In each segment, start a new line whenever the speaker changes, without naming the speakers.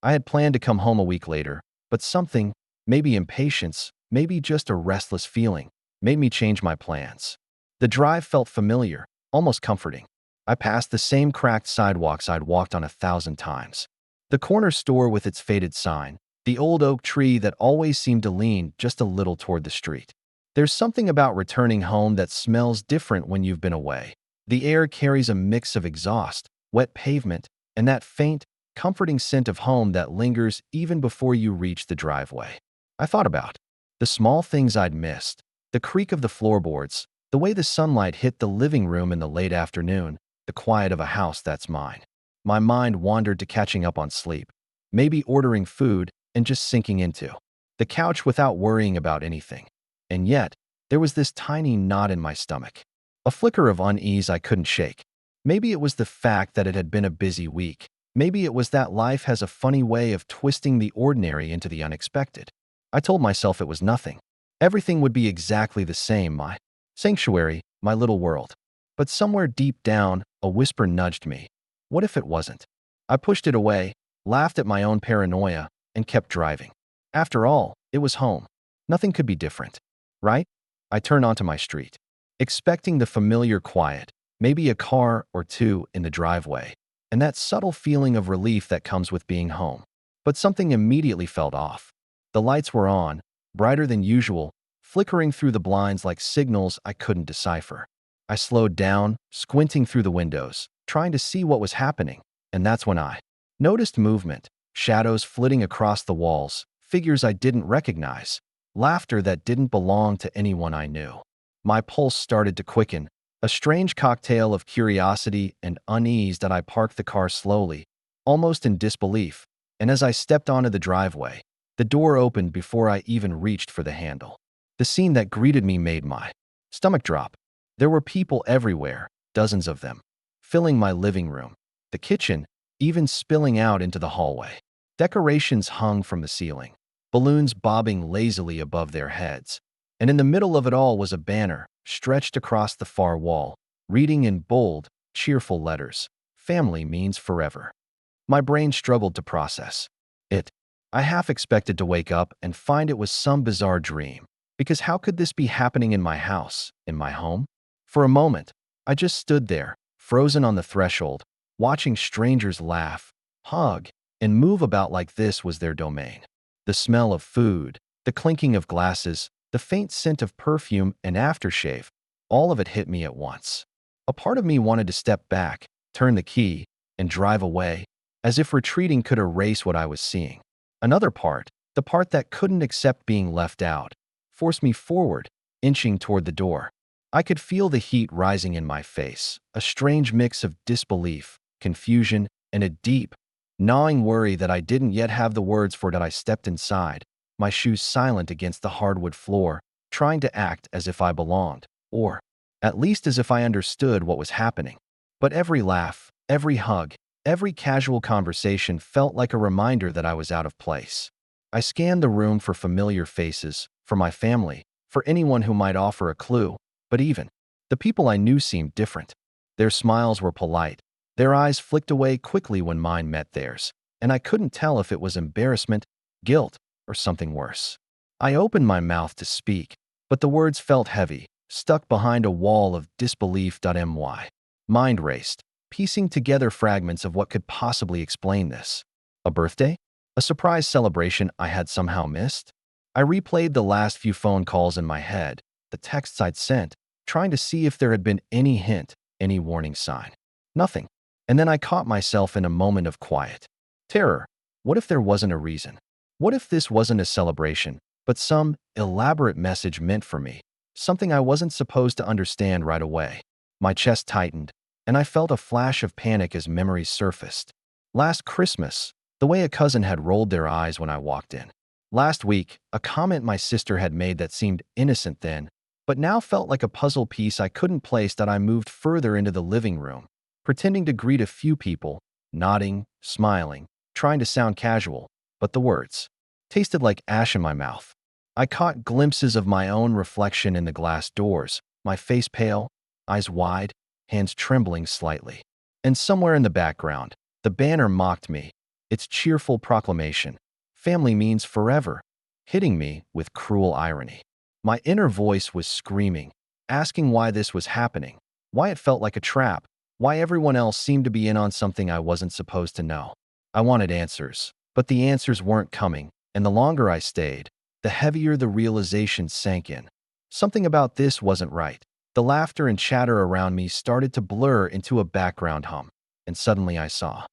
I had planned to come home a week later, but something, maybe impatience, maybe just a restless feeling, made me change my plans. The drive felt familiar, almost comforting. I passed the same cracked sidewalks I'd walked on 1,000 times. The corner store with its faded sign, the old oak tree that always seemed to lean just a little toward the street. There's something about returning home that smells different when you've been away. The air carries a mix of exhaust, wet pavement, and that faint, comforting scent of home that lingers even before you reach the driveway. I thought about the small things I'd missed, the creak of the floorboards, the way the sunlight hit the living room in the late afternoon, the quiet of a house that's mine. My mind wandered to catching up on sleep, maybe ordering food and just sinking into the couch without worrying about anything. And yet, there was this tiny knot in my stomach, a flicker of unease I couldn't shake. Maybe it was the fact that it had been a busy week. Maybe it was that life has a funny way of twisting the ordinary into the unexpected. I told myself it was nothing. Everything would be exactly the same, my sanctuary, my little world. But somewhere deep down, a whisper nudged me. What if it wasn't? I pushed it away, laughed at my own paranoia, and kept driving. After all, it was home. Nothing could be different, right? I turned onto my street, expecting the familiar quiet, maybe a car or two in the driveway, and that subtle feeling of relief that comes with being home. But something immediately felt off. The lights were on, brighter than usual, flickering through the blinds like signals I couldn't decipher. I slowed down, squinting through the windows, trying to see what was happening, and that's when I noticed movement, shadows flitting across the walls, figures I didn't recognize, laughter that didn't belong to anyone I knew. My pulse started to quicken, a strange cocktail of curiosity and unease that I parked the car slowly, almost in disbelief, and as I stepped onto the driveway, the door opened before I even reached for the handle. The scene that greeted me made my stomach drop. There were people everywhere, dozens of them, filling my living room, the kitchen, even spilling out into the hallway. Decorations hung from the ceiling, balloons bobbing lazily above their heads, and in the middle of it all was a banner, stretched across the far wall, reading in bold, cheerful letters, "Family means forever." My brain struggled to process it. I half expected to wake up and find it was some bizarre dream, because how could this be happening in my house, in my home? For a moment, I just stood there, frozen on the threshold, watching strangers laugh, hug, and move about like this was their domain. The smell of food, the clinking of glasses, the faint scent of perfume and aftershave, all of it hit me at once. A part of me wanted to step back, turn the key, and drive away, as if retreating could erase what I was seeing. Another part, the part that couldn't accept being left out, forced me forward, inching toward the door. I could feel the heat rising in my face, a strange mix of disbelief, confusion, and a deep, gnawing worry that I didn't yet have the words for. That I stepped inside, my shoes silent against the hardwood floor, trying to act as if I belonged, or at least as if I understood what was happening. But every laugh, every hug, every casual conversation felt like a reminder that I was out of place. I scanned the room for familiar faces, for my family, for anyone who might offer a clue, but even the people I knew seemed different. Their smiles were polite, their eyes flicked away quickly when mine met theirs, and I couldn't tell if it was embarrassment, guilt, or something worse. I opened my mouth to speak, but the words felt heavy, stuck behind a wall of disbelief. My mind raced, piecing together fragments of what could possibly explain this. A birthday? A surprise celebration I had somehow missed? I replayed the last few phone calls in my head, the texts I'd sent, trying to see if there had been any hint, any warning sign. Nothing. And then I caught myself in a moment of quiet terror. What if there wasn't a reason? What if this wasn't a celebration, but some elaborate message meant for me, something I wasn't supposed to understand right away? My chest tightened, and I felt a flash of panic as memories surfaced. Last Christmas, the way a cousin had rolled their eyes when I walked in. Last week, a comment my sister had made that seemed innocent then, but now felt like a puzzle piece I couldn't place. That I moved further into the living room, pretending to greet a few people, nodding, smiling, trying to sound casual, but the words tasted like ash in my mouth. I caught glimpses of my own reflection in the glass doors, my face pale, eyes wide, hands trembling slightly. And somewhere in the background, the banner mocked me. its cheerful proclamation, "Family means forever," hitting me with cruel irony. My inner voice was screaming, asking why this was happening, why it felt like a trap, why everyone else seemed to be in on something I wasn't supposed to know. I wanted answers, but the answers weren't coming, and the longer I stayed, the heavier the realization sank in. Something about this wasn't right. The laughter and chatter around me started to blur into a background hum, and suddenly I saw.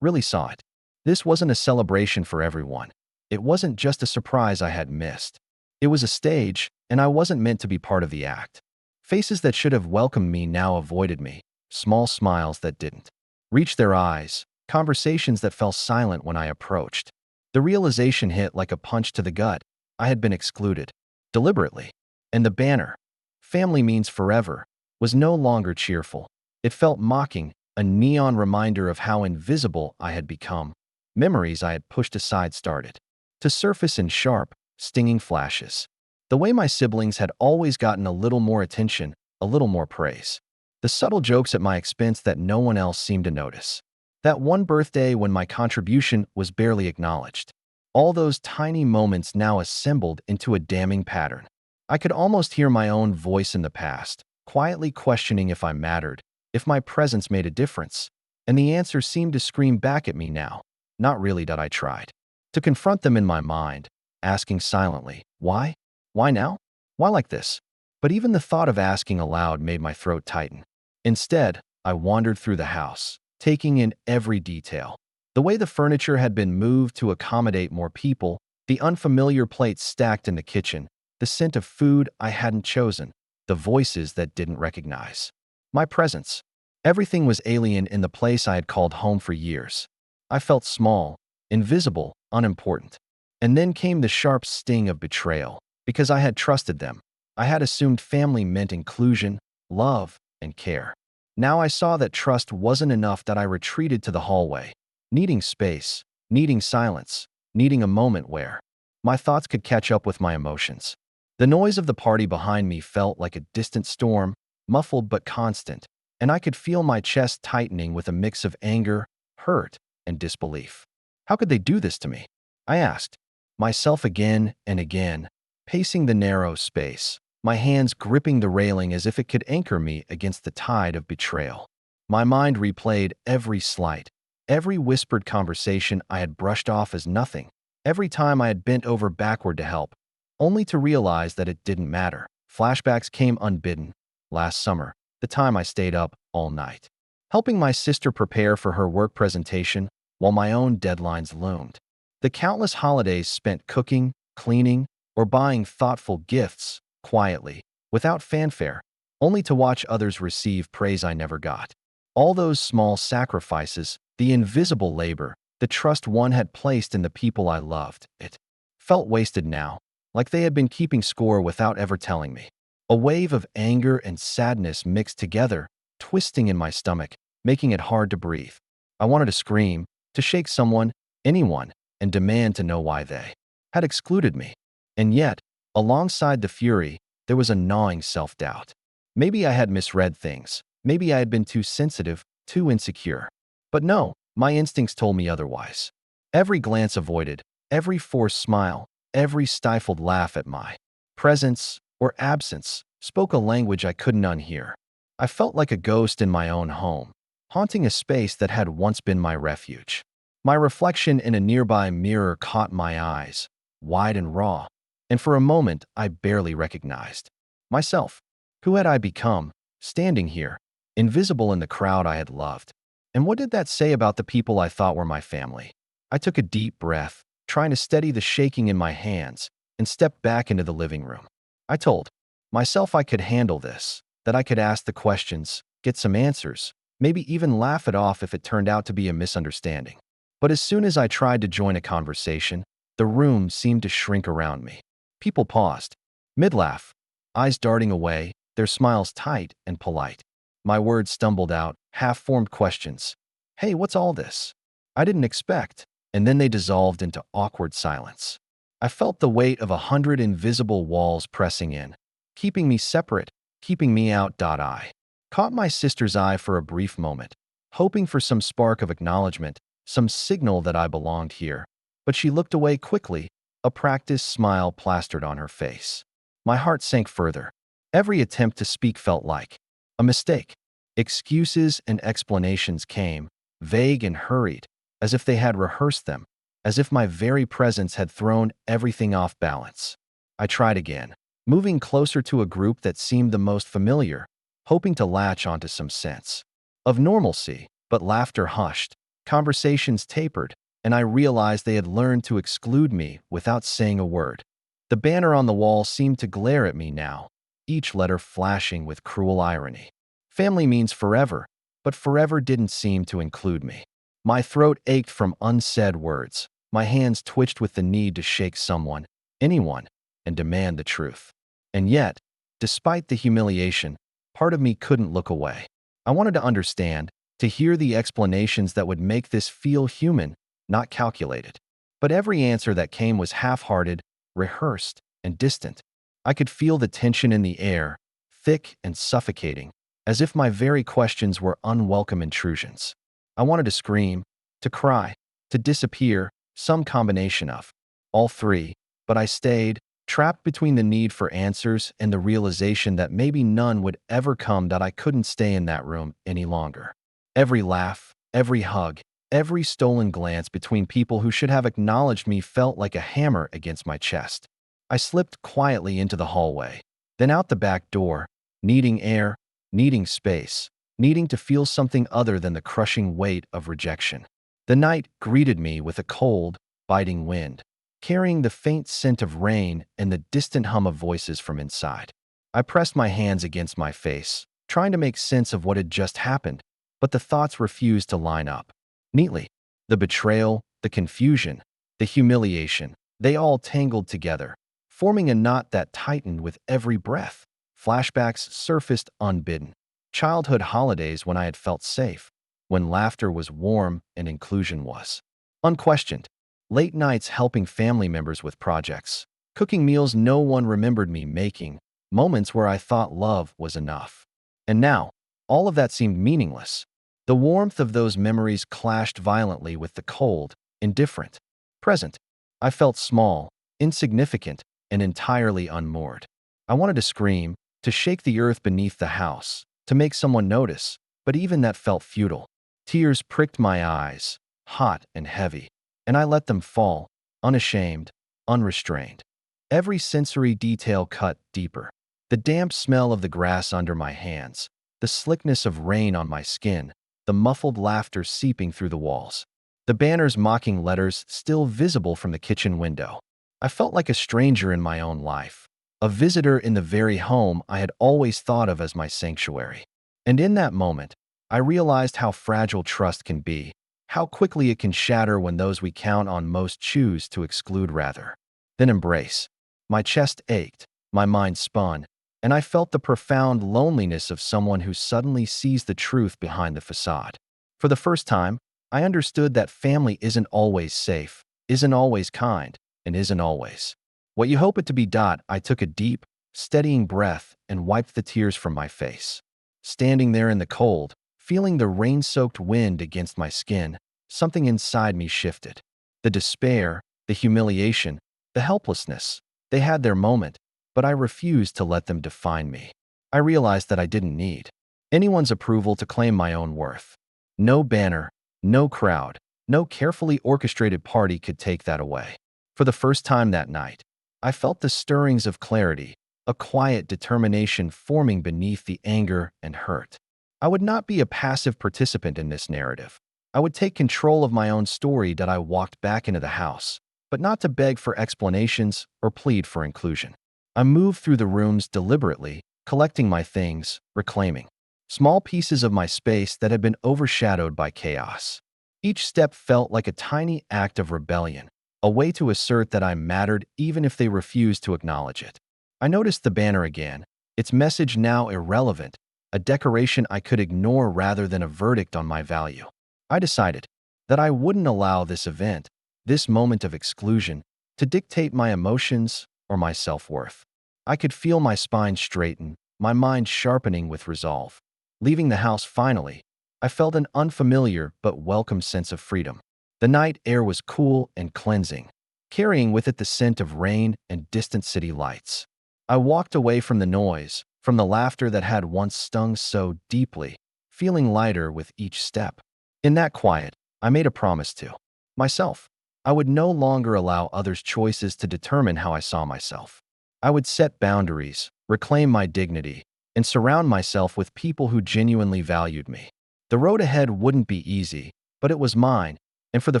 Really saw it. This wasn't a celebration for everyone. It wasn't just a surprise I had missed. It was a stage, and I wasn't meant to be part of the act. Faces that should have welcomed me now avoided me, small smiles that didn't reach their eyes, conversations that fell silent when I approached. The realization hit like a punch to the gut. I had been excluded, deliberately. And the banner, "Family means forever," was no longer cheerful. It felt mocking, a neon reminder of how invisible I had become. Memories I had pushed aside started to surface in sharp, stinging flashes. The way my siblings had always gotten a little more attention, a little more praise. The subtle jokes at my expense that no one else seemed to notice. That one birthday when my contribution was barely acknowledged. All those tiny moments now assembled into a damning pattern. I could almost hear my own voice in the past, quietly questioning if I mattered, if my presence made a difference. And the answer seemed to scream back at me now. Not really. That I tried to confront them in my mind, asking silently, why? Why now? Why like this? But even the thought of asking aloud made my throat tighten. Instead, I wandered through the house, taking in every detail. The way the furniture had been moved to accommodate more people, the unfamiliar plates stacked in the kitchen, the scent of food I hadn't chosen, the voices that didn't recognize my presence. Everything was alien in the place I had called home for years. I felt small, invisible, unimportant. And then came the sharp sting of betrayal. Because I had trusted them, I had assumed family meant inclusion, love, and care. Now I saw that trust wasn't enough. That I retreated to the hallway, needing space, needing silence, needing a moment where my thoughts could catch up with my emotions. The noise of the party behind me felt like a distant storm, muffled but constant, and I could feel my chest tightening with a mix of anger, hurt, and disbelief. How could they do this to me? I asked myself again and again, pacing the narrow space, my hands gripping the railing as if it could anchor me against the tide of betrayal. My mind replayed every slight, every whispered conversation I had brushed off as nothing, every time I had bent over backward to help, only to realize that it didn't matter. Flashbacks came unbidden. Last summer, the time I stayed up all night, helping my sister prepare for her work presentation while my own deadlines loomed. The countless holidays spent cooking, cleaning, or buying thoughtful gifts, quietly, without fanfare, only to watch others receive praise I never got. All those small sacrifices, the invisible labor, the trust one had placed in the people I loved, it felt wasted now, like they had been keeping score without ever telling me. A wave of anger and sadness mixed together, twisting in my stomach, making it hard to breathe. I wanted to scream, to shake someone, anyone, and demand to know why they had excluded me. And yet, alongside the fury, there was a gnawing self-doubt. Maybe I had misread things. Maybe I had been too sensitive, too insecure. But no, my instincts told me otherwise. Every glance avoided, every forced smile, every stifled laugh at my presence or absence spoke a language I couldn't unhear. I felt like a ghost in my own home, haunting a space that had once been my refuge. My reflection in a nearby mirror caught my eyes, wide and raw, and for a moment I barely recognized myself. Who had I become, standing here, invisible in the crowd I had loved? And what did that say about the people I thought were my family? I took a deep breath, trying to steady the shaking in my hands, and stepped back into the living room. I told myself I could handle this, that I could ask the questions, get some answers, maybe even laugh it off if it turned out to be a misunderstanding. But as soon as I tried to join a conversation, the room seemed to shrink around me. People paused, mid-laugh, eyes darting away, their smiles tight and polite. My words stumbled out, half-formed questions. Hey, what's all this? I didn't expect. And then they dissolved into awkward silence. I felt the weight of 100 invisible walls pressing in, keeping me separate, keeping me out. I caught my sister's eye for a brief moment, hoping for some spark of acknowledgement, some signal that I belonged here. But she looked away quickly, a practiced smile plastered on her face. My heart sank further. Every attempt to speak felt like a mistake. Excuses and explanations came, vague and hurried, as if they had rehearsed them, as if my very presence had thrown everything off balance. I tried again, moving closer to a group that seemed the most familiar, hoping to latch onto some sense of normalcy, but laughter hushed, conversations tapered, and I realized they had learned to exclude me without saying a word. The banner on the wall seemed to glare at me now, each letter flashing with cruel irony. Family means forever, but forever didn't seem to include me. My throat ached from unsaid words. My hands twitched with the need to shake someone, anyone, and demand the truth. And yet, despite the humiliation, part of me couldn't look away. I wanted to understand, to hear the explanations that would make this feel human, not calculated. But every answer that came was half-hearted, rehearsed, and distant. I could feel the tension in the air, thick and suffocating, as if my very questions were unwelcome intrusions. I wanted to scream, to cry, to disappear, some combination of all three, but I stayed, trapped between the need for answers and the realization that maybe none would ever come, that I couldn't stay in that room any longer. Every laugh, every hug, every stolen glance between people who should have acknowledged me felt like a hammer against my chest. I slipped quietly into the hallway, then out the back door, needing air, needing space, needing to feel something other than the crushing weight of rejection. The night greeted me with a cold, biting wind, carrying the faint scent of rain and the distant hum of voices from inside. I pressed my hands against my face, trying to make sense of what had just happened, but the thoughts refused to line up neatly. The betrayal, the confusion, the humiliation, they all tangled together, forming a knot that tightened with every breath. Flashbacks surfaced unbidden. Childhood holidays when I had felt safe, when laughter was warm and inclusion was unquestioned. Late nights helping family members with projects, cooking meals no one remembered me making, moments where I thought love was enough. And now, all of that seemed meaningless. The warmth of those memories clashed violently with the cold, indifferent present. I felt small, insignificant, and entirely unmoored. I wanted to scream, to shake the earth beneath the house, to make someone notice, but even that felt futile. Tears pricked my eyes, hot and heavy, and I let them fall, unashamed, unrestrained. Every sensory detail cut deeper. The damp smell of the grass under my hands, the slickness of rain on my skin, the muffled laughter seeping through the walls. The banner's mocking letters still visible from the kitchen window. I felt like a stranger in my own life, a visitor in the very home I had always thought of as my sanctuary. And in that moment, I realized how fragile trust can be, how quickly it can shatter when those we count on most choose to exclude rather than embrace. My chest ached, my mind spun, and I felt the profound loneliness of someone who suddenly sees the truth behind the facade. For the first time, I understood that family isn't always safe, isn't always kind, and isn't always what you hope it to be. I took a deep, steadying breath and wiped the tears from my face. Standing there in the cold, feeling the rain-soaked wind against my skin, something inside me shifted. The despair, the humiliation, the helplessness, they had their moment, but I refused to let them define me. I realized that I didn't need anyone's approval to claim my own worth. No banner, no crowd, no carefully orchestrated party could take that away. For the first time that night, I felt the stirrings of clarity, a quiet determination forming beneath the anger and hurt. I would not be a passive participant in this narrative. I would take control of my own story. That I walked back into the house, but not to beg for explanations or plead for inclusion. I moved through the rooms deliberately, collecting my things, reclaiming small pieces of my space that had been overshadowed by chaos. Each step felt like a tiny act of rebellion, a way to assert that I mattered even if they refused to acknowledge it. I noticed the banner again, its message now irrelevant, a decoration I could ignore rather than a verdict on my value. I decided that I wouldn't allow this event, this moment of exclusion, to dictate my emotions or my self-worth. I could feel my spine straighten, my mind sharpening with resolve. Leaving the house finally, I felt an unfamiliar but welcome sense of freedom. The night air was cool and cleansing, carrying with it the scent of rain and distant city lights. I walked away from the noise, from the laughter that had once stung so deeply, feeling lighter with each step. In that quiet, I made a promise to myself. I would no longer allow others' choices to determine how I saw myself. I would set boundaries, reclaim my dignity, and surround myself with people who genuinely valued me. The road ahead wouldn't be easy, but it was mine, and for the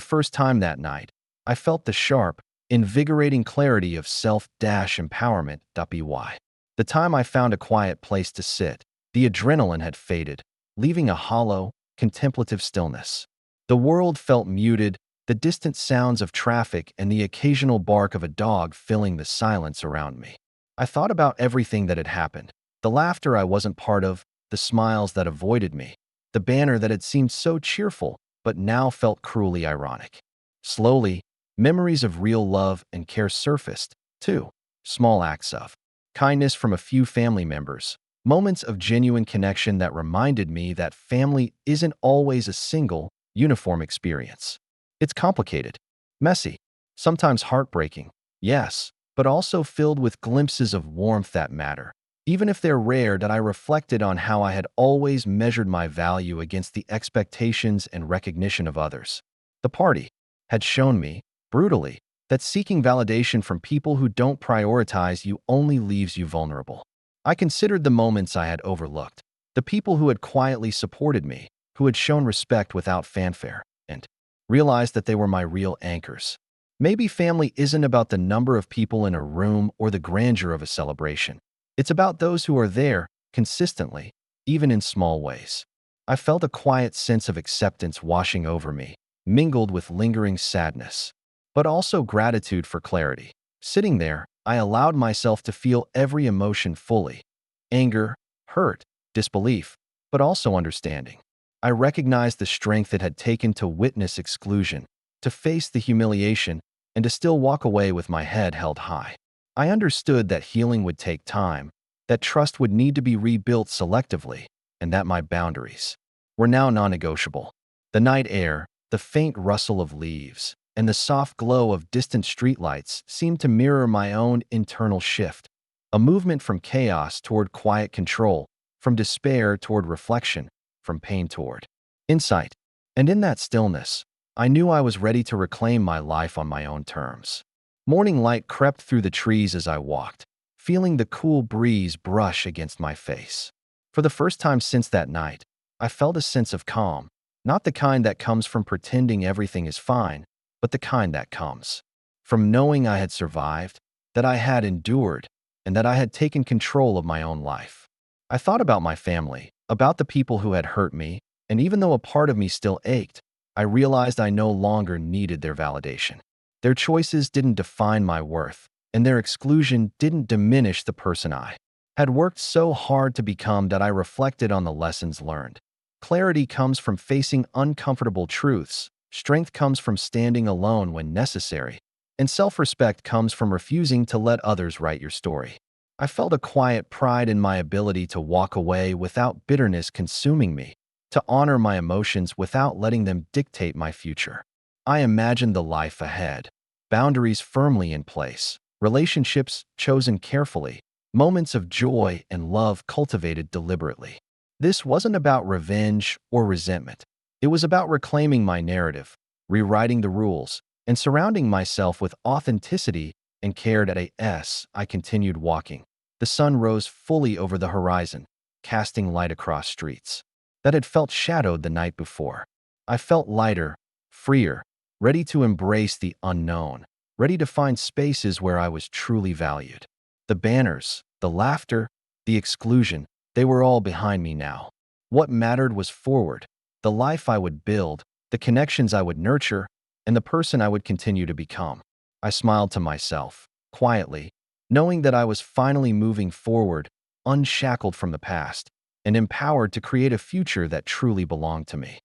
first time that night, I felt the sharp, invigorating clarity of self-empowerment. By the time I found a quiet place to sit, the adrenaline had faded, leaving a hollow, contemplative stillness. The world felt muted, the distant sounds of traffic and the occasional bark of a dog filling the silence around me. I thought about everything that had happened, the laughter I wasn't part of, the smiles that avoided me, the banner that had seemed so cheerful but now felt cruelly ironic. Slowly, memories of real love and care surfaced, too. Small acts of kindness from a few family members, moments of genuine connection that reminded me that family isn't always a single, uniform experience. It's complicated, messy, sometimes heartbreaking, yes, but also filled with glimpses of warmth that matter. Even if they're rare, that I reflected on how I had always measured my value against the expectations and recognition of others. The party had shown me, brutally, that seeking validation from people who don't prioritize you only leaves you vulnerable. I considered the moments I had overlooked, the people who had quietly supported me, who had shown respect without fanfare, and realized that they were my real anchors. Maybe family isn't about the number of people in a room or the grandeur of a celebration. It's about those who are there, consistently, even in small ways. I felt a quiet sense of acceptance washing over me, mingled with lingering sadness, but also gratitude for clarity. Sitting there, I allowed myself to feel every emotion fully: anger, hurt, disbelief, but also understanding. I recognized the strength it had taken to witness exclusion, to face the humiliation, and to still walk away with my head held high. I understood that healing would take time, that trust would need to be rebuilt selectively, and that my boundaries were now non-negotiable. The night air, the faint rustle of leaves, and the soft glow of distant streetlights seemed to mirror my own internal shift, a movement from chaos toward quiet control, from despair toward reflection, from pain toward insight. And in that stillness, I knew I was ready to reclaim my life on my own terms. Morning light crept through the trees as I walked, feeling the cool breeze brush against my face. For the first time since that night, I felt a sense of calm, not the kind that comes from pretending everything is fine, but the kind that comes from knowing I had survived, that I had endured, and that I had taken control of my own life. I thought about my family, about the people who had hurt me, and even though a part of me still ached, I realized I no longer needed their validation. Their choices didn't define my worth, and their exclusion didn't diminish the person I had worked so hard to become. That I reflected on the lessons learned. Clarity comes from facing uncomfortable truths, strength comes from standing alone when necessary, and self-respect comes from refusing to let others write your story. I felt a quiet pride in my ability to walk away without bitterness consuming me, to honor my emotions without letting them dictate my future. I imagined the life ahead, boundaries firmly in place, relationships chosen carefully, moments of joy and love cultivated deliberately. This wasn't about revenge or resentment. It was about reclaiming my narrative, rewriting the rules, and surrounding myself with authenticity and cared. I continued walking. The sun rose fully over the horizon, casting light across streets that had felt shadowed the night before. I felt lighter, freer, ready to embrace the unknown, ready to find spaces where I was truly valued. The banners, the laughter, the exclusion, they were all behind me now. What mattered was forward, the life I would build, the connections I would nurture, and the person I would continue to become. I smiled to myself, quietly, knowing that I was finally moving forward, unshackled from the past, and empowered to create a future that truly belonged to me.